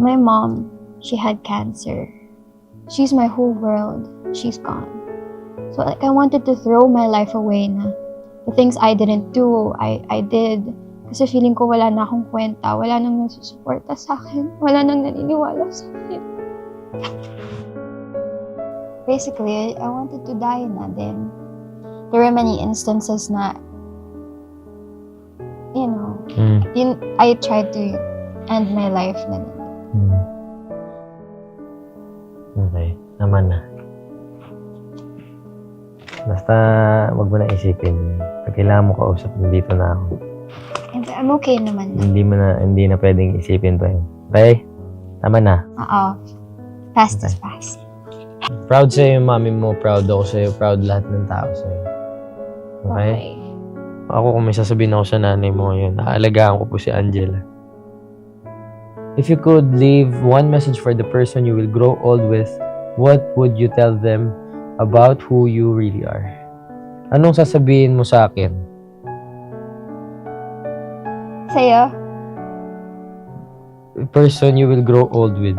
My mom, she had cancer. She's my whole world. She's gone. So like, I wanted to throw my life away na. The things I didn't do, I did. Kasi feeling ko wala na akong kwenta, wala nang nagsusuporta sa akin, wala nang naniniwala sa akin. Basically, I wanted to die na din. There were many instances na, you know, I tried to end my life na din. Okay, naman na. Basta, wag mo na isipin. Pag kailangan mo kausap, nandito na ako. And I'm okay naman na. Hindi na pwedeng isipin pa yun. Okay? Tama na. Oo. Past is past. Proud sa'yo yung mami mo, proud ako sa'yo, proud lahat ng tao sa'yo. Okay? Ako kung may sasabihin ako sa nanay mo ngayon, aalagaan ko po si Angela. If you could leave one message for the person you will grow old with, what would you tell them about who you really are? Anong sasabihin mo sa akin? Sa'yo? Person you will grow old with.